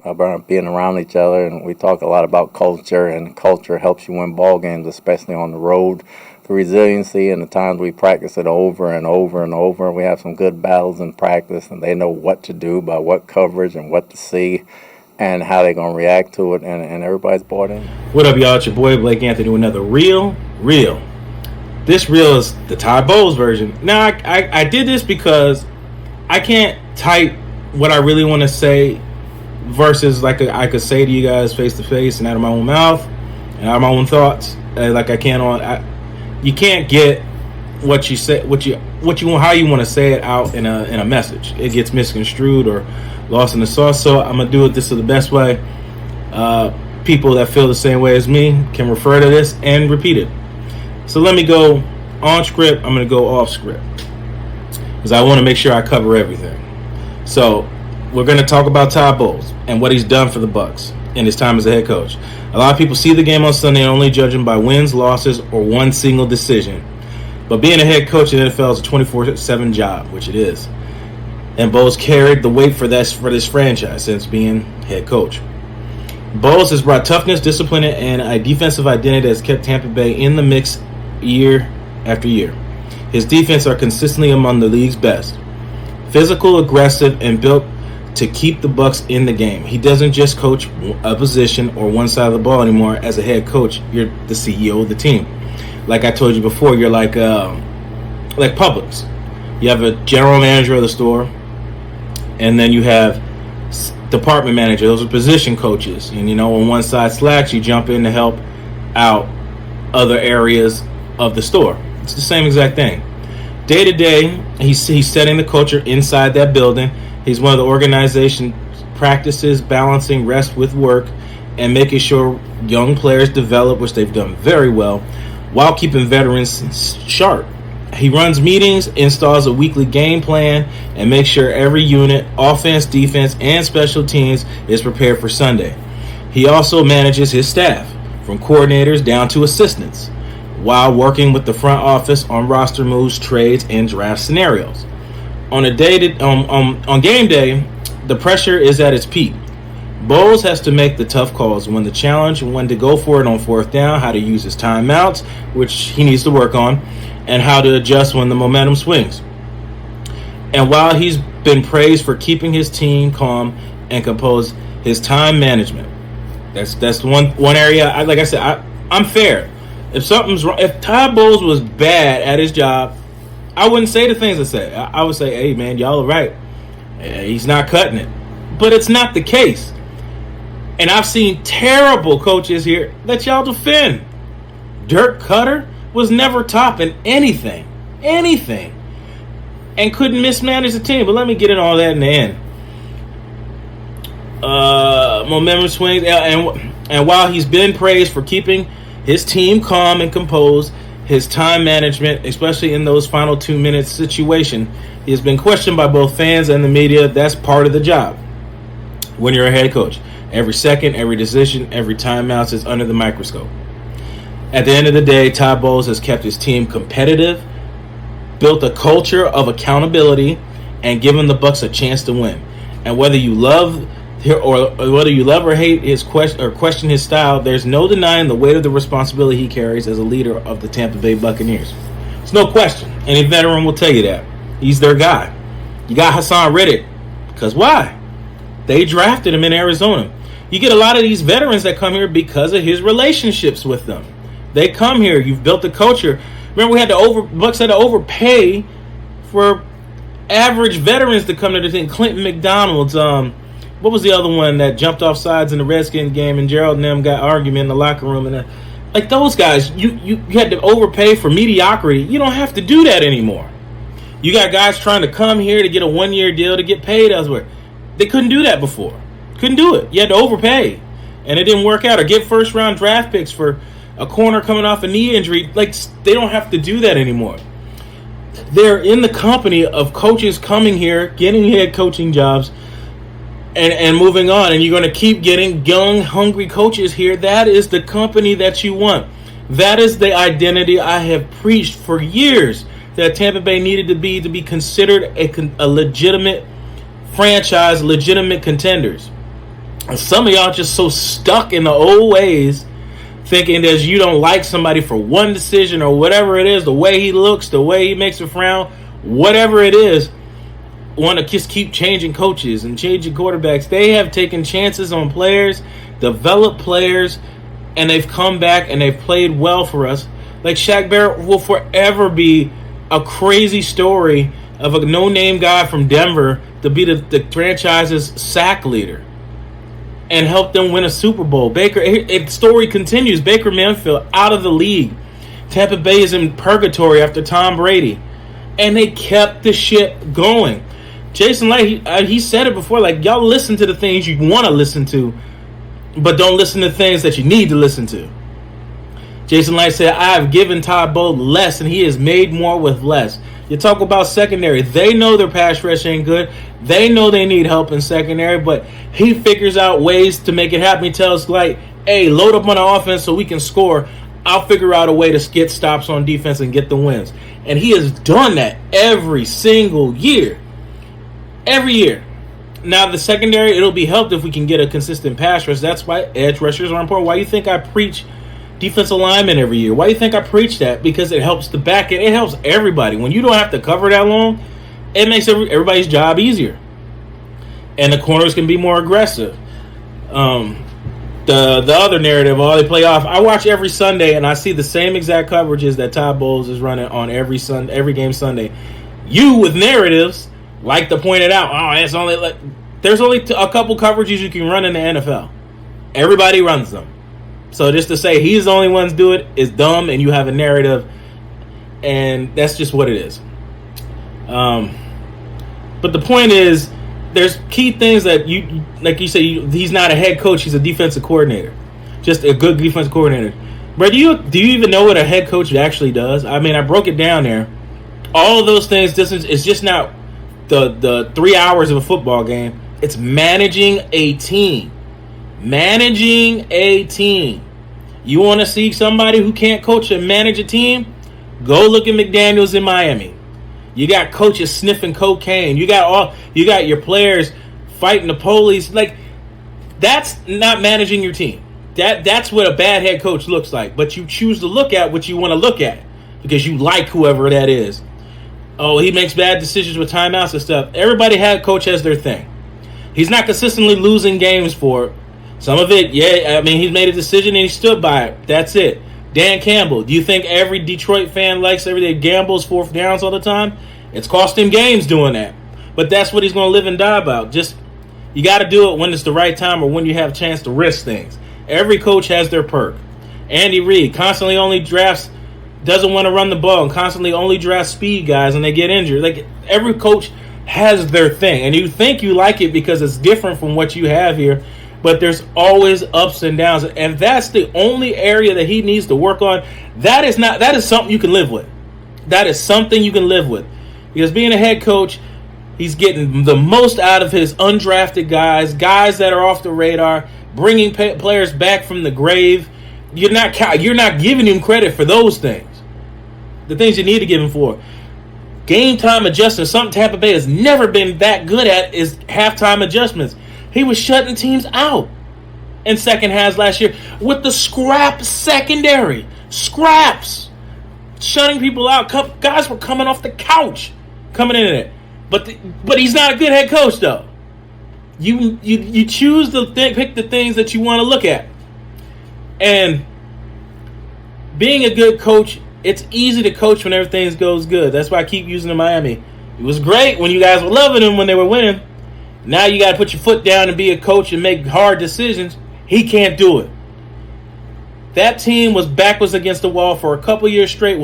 About being around each other, and we talk a lot about culture, and culture helps you win ball games, especially on the road. The resiliency and the times we practice it over and over and over. We have some good battles in practice, and they know what to do by what coverage and what to see and how they're going to react to it, and everybody's bought in. What up, y'all? It's your boy Blake Anthony with another Reel. This reel is the Todd Bowles version. Now, I did this because I can't type what I really want to say versus like I could say to you guys face to face and out of my own mouth and out of my own thoughts, like I can you can't get what you say, what you want, how you want to say it out in a message. It gets misconstrued or lost in the sauce. So I'm gonna do it this is the best way. People that feel the same way as me can refer to this and repeat it. So let me go on script. I'm gonna go off script because I want to make sure I cover everything. So we're going to talk about Todd Bowles and what he's done for the Bucs in his time as a head coach. A lot of people see the game on Sunday and only judge him by wins, losses, or one single decision. But being a head coach in the NFL is a 24/7 job, which it is. And Bowles carried the weight for this franchise since being head coach. Bowles has brought toughness, discipline, and a defensive identity that has kept Tampa Bay in the mix year after year. His defense are consistently among the league's best. Physical, aggressive, and built to keep the Bucs in the game. He doesn't just coach a position or one side of the ball anymore. As a head coach, you're the CEO of the team. Like I told you before, you're like Publix. You have a general manager of the store, and then you have department manager. Those are position coaches. And when one side slacks, you jump in to help out other areas of the store. It's the same exact thing. Day to day, he's setting the culture inside that building. He's one of the organization practices balancing rest with work and making sure young players develop, which they've done very well, while keeping veterans sharp. He runs meetings, installs a weekly game plan, and makes sure every unit, offense, defense, and special teams is prepared for Sunday. He also manages his staff, from coordinators down to assistants, while working with the front office on roster moves, trades, and draft scenarios. On game day, the pressure is at its peak. Bowles has to make the tough calls when the challenge, when to go for it on fourth down, how to use his timeouts, which he needs to work on, and how to adjust when the momentum swings. And while he's been praised for keeping his team calm and composed, his time management, that's one area. I'm fair. If something's wrong, if Todd Bowles was bad at his job, I wouldn't say the things I say. I would say, hey, man, y'all are right. He's not cutting it. But it's not the case. And I've seen terrible coaches here that y'all defend. Dirk Cutter was never topping anything. And couldn't mismanage the team. But let me get into all that in the end. Momentum swings. And while he's been praised for keeping his team calm and composed, his time management, especially in those final 2 minutes situation, he has been questioned by both fans and the media. That's part of the job when you're a head coach. Every second, every decision, every timeout is under the microscope. At the end of the day, Todd Bowles has kept his team competitive, built a culture of accountability, and given the Bucs a chance to win. And whether you love or hate his question his style, there's no denying the weight of the responsibility he carries as a leader of the Tampa Bay Buccaneers. There's no question. Any veteran will tell you that. He's their guy. You got Hassan Reddick. Because why? They drafted him in Arizona. You get a lot of these veterans that come here because of his relationships with them. They come here. You've built the culture. Remember, Bucs had to overpay for average veterans to come to the thing. Clinton McDonald's, what was the other one that jumped off sides in the Redskins game and Gerald and them got argument in the locker room? And like those guys, you had to overpay for mediocrity. You don't have to do that anymore. You got guys trying to come here to get a 1-year deal to get paid elsewhere. They couldn't do that before. Couldn't do it. You had to overpay. And it didn't work out. Or get first-round draft picks for a corner coming off a knee injury. Like, they don't have to do that anymore. They're in the company of coaches coming here, getting head coaching jobs, and moving on. And you're going to keep getting young, hungry coaches here. That is the company that you want. That is the identity I have preached for years that Tampa Bay needed to be considered a legitimate franchise, legitimate contenders. And some of y'all just so stuck in the old ways, thinking that you don't like somebody for one decision or whatever it is, the way he looks, the way he makes a frown, whatever it is, want to just keep changing coaches and changing quarterbacks. They have taken chances on players, developed players, and they've come back and they've played well for us. Like Shaq Barrett will forever be a crazy story of a no-name guy from Denver to be the franchise's sack leader and help them win a Super Bowl. The story continues. Baker Mayfield out of the league. Tampa Bay is in purgatory after Tom Brady. And they kept the shit going. Jason Light, he said it before, like, y'all listen to the things you want to listen to, but don't listen to things that you need to listen to. Jason Light said, I have given Todd Bowles less, and he has made more with less. You talk about secondary. They know their pass rush ain't good. They know they need help in secondary, but he figures out ways to make it happen. He tells Light, hey, load up on the offense so we can score. I'll figure out a way to get stops on defense and get the wins. And he has done that every single year. Every year. Now, the secondary, it'll be helped if we can get a consistent pass rush. That's why edge rushers are important. Why do you think I preach defensive linemen every year? Why do you think I preach that? Because it helps the back end. It helps everybody. When you don't have to cover that long, it makes everybody's job easier. And the corners can be more aggressive. The other narrative, they play off. I watch every Sunday, and I see the same exact coverages that Todd Bowles is running on every game Sunday. You, with narratives, like to point it out. It's only there's only a couple coverages you can run in the NFL. Everybody runs them. So just to say he's the only ones do it is dumb, and you have a narrative, and that's just what it is. But the point is, there's key things that you, like you say, he's not a head coach, he's a defensive coordinator. Just a good defensive coordinator. But do you even know what a head coach actually does? I mean, I broke it down there. All of those things, it's just not the 3 hours of a football game. It's managing a team. Managing a team. You want to see somebody who can't coach and manage a team? Go look at McDaniels in Miami. You got coaches sniffing cocaine. You got your players fighting the police. Like, that's not managing your team. That's what a bad head coach looks like. But you choose to look at what you want to look at because you like whoever that is. Oh, he makes bad decisions with timeouts and stuff. Everybody head coach has their thing. He's not consistently losing games for it. Some of it, yeah, I mean, he's made a decision and he stood by it. That's it. Dan Campbell, do you think every Detroit fan likes every day gambles fourth downs all the time? It's cost him games doing that. But that's what he's going to live and die about. Just, you got to do it when it's the right time or when you have a chance to risk things. Every coach has their perk. Andy Reid constantly only doesn't want to run the ball and constantly only drafts speed guys and they get injured. Like, every coach has their thing. And you think you like it because it's different from what you have here. But there's always ups and downs. And that's the only area that he needs to work on. That is something you can live with. That is something you can live with. Because being a head coach, he's getting the most out of his undrafted guys that are off the radar, bringing players back from the grave. You're not giving him credit for those things. The things you need to give him for. Game time adjustments. Something Tampa Bay has never been that good at is halftime adjustments. He was shutting teams out in second halves last year with the scrap secondary. Scraps. Shutting people out. Guys were coming off the couch coming in it. But he's not a good head coach, though. You choose to pick the things that you want to look at. And being a good coach, it's easy to coach when everything goes good. That's why I keep using the Miami. It was great when you guys were loving him when they were winning. Now you got to put your foot down and be a coach and make hard decisions. He can't do it. That team was backwards against the wall for a couple years straight,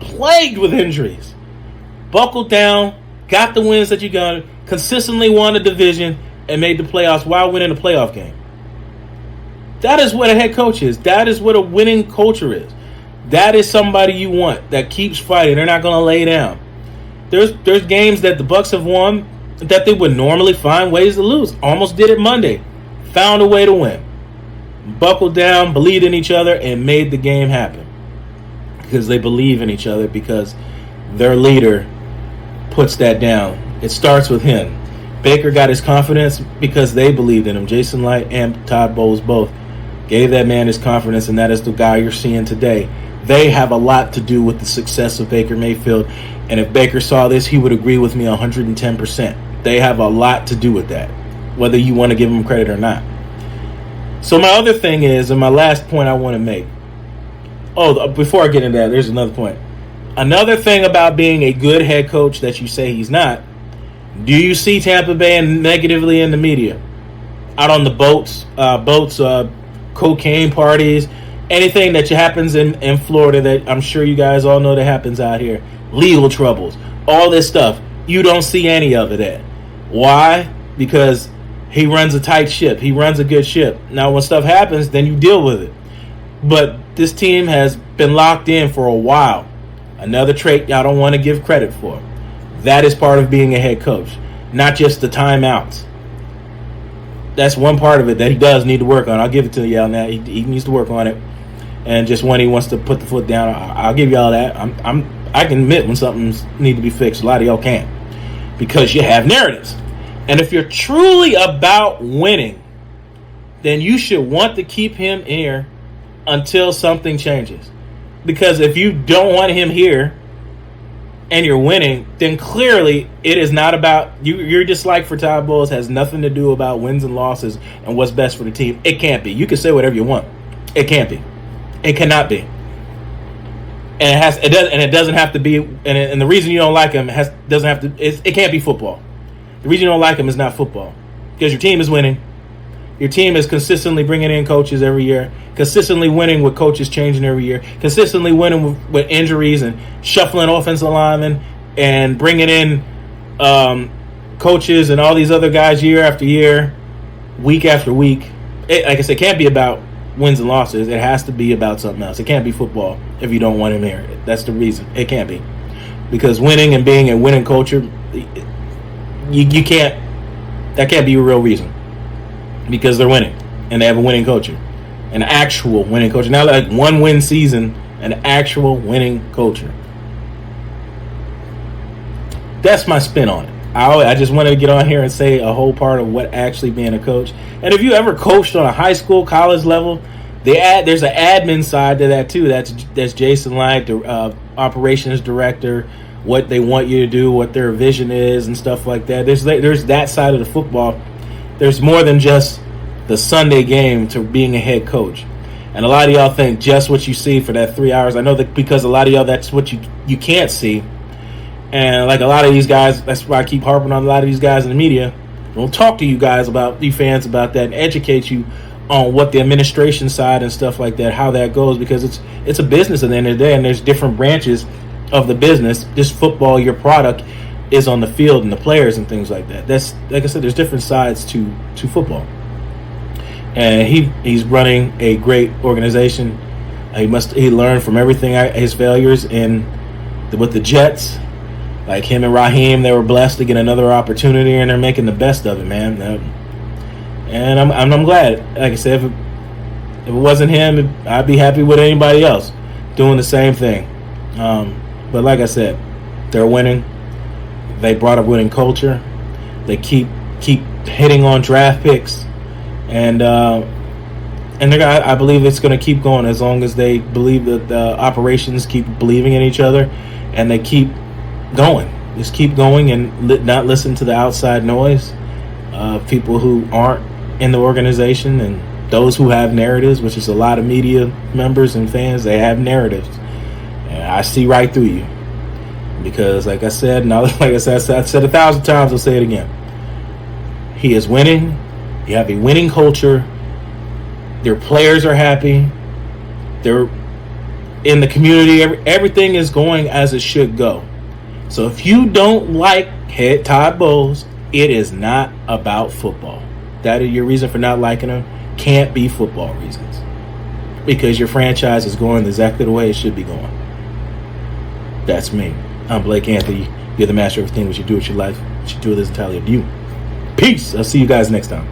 plagued with injuries. Buckled down, got the wins that you got, consistently won a division, and made the playoffs while winning a playoff game. That is what a head coach is. That is what a winning culture is. That is somebody you want that keeps fighting. They're not going to lay down. There's games that the Bucs have won that they would normally find ways to lose. Almost did it Monday. Found a way to win. Buckled down, believed in each other, and made the game happen. Because they believe in each other, because their leader puts that down. It starts with him. Baker got his confidence because they believed in him. Jason Light and Todd Bowles both gave that man his confidence, and that is the guy you're seeing today. They have a lot to do with the success of Baker Mayfield, and if Baker saw this, he would agree with me 110%. They have a lot to do with that, whether you want to give them credit or not. So my other thing is, and my last point I want to make. Oh, before I get into that, there's another point. Another thing about being a good head coach that you say he's not, do you see Tampa Bay negatively in the media? Out on the boats, cocaine parties, anything that happens in Florida that I'm sure you guys all know that happens out here. Legal troubles, all this stuff. You don't see any of it. Why? Because he runs a tight ship. He runs a good ship. Now, when stuff happens, then you deal with it. But this team has been locked in for a while. Another trait y'all don't want to give credit for. That is part of being a head coach, not just the timeouts. That's one part of it that he does need to work on. I'll give it to y'all now. He needs to work on it. And just when he wants to put the foot down, I'll give y'all that. I can admit when something's need to be fixed. A lot of y'all can't, because you have narratives. And if you're truly about winning, then you should want to keep him here until something changes. Because if you don't want him here and you're winning, then clearly it is not about you. Your dislike for Todd Bowles has nothing to do about wins and losses and what's best for the team. It can't be. You can say whatever you want. It can't be. It cannot be. And it doesn't have to be. And the reason you don't like him doesn't have to. It can't be football. The reason you don't like him is not football, because your team is winning. Your team is consistently bringing in coaches every year, consistently winning with coaches changing every year, consistently winning with injuries and shuffling offensive linemen and bringing in coaches and all these other guys year after year, week after week. Like I said, it can't be about wins and losses. It has to be about something else. It can't be football if you don't want him here. That's the reason. It can't be. Because winning and being a winning culture, you can't, that can't be a real reason. Because they're winning and they have a winning culture, an actual winning culture, not like one win season, an actual winning culture. That's my spin on it. I just wanted to get on here and say a whole part of what actually being a coach. And if you ever coached on a high school, college level, there's an admin side to that too. That's Jason Light, the operations director, what they want you to do, what their vision is, and stuff like that. There's that side of the football. There's more than just the Sunday game to being a head coach. And a lot of y'all think just what you see for that 3 hours. I know that because a lot of y'all, that's what you can't see. And like a lot of these guys, that's why I keep harping on a lot of these guys in the media. We'll talk to you guys about, you fans, about that, and educate you on what the administration side and stuff like that, how that goes, because it's a business at the end of the day, and there's different branches of the business. Just football, your product is on the field and the players and things like that. That's, like I said, there's different sides to football. And he's running a great organization. He learned from everything, his failures with the Jets. Like him and Raheem, they were blessed to get another opportunity, and they're making the best of it, man. And I'm glad. Like I said, if it wasn't him, I'd be happy with anybody else doing the same thing. But like I said, they're winning. They brought a winning culture. They keep hitting on draft picks, and I believe it's going to keep going as long as they believe that the operations keep believing in each other, and they keep going. Just keep going and not listen to the outside noise of people who aren't in the organization, and those who have narratives, which is a lot of media members and fans. They have narratives, and I see right through you. Because, like I said, I've said 1,000 times, I'll say it again. He is winning. You have a winning culture. Their players are happy. They're in the community. Everything is going as it should go. So if you don't like head Todd Bowles, it is not about football. That is your reason for not liking him. Can't be football reasons. Because your franchise is going exactly the way it should be going. That's me. I'm Blake Anthony. You're the master of everything. What you do with your life, what you do with is entirely up to you. Peace. I'll see you guys next time.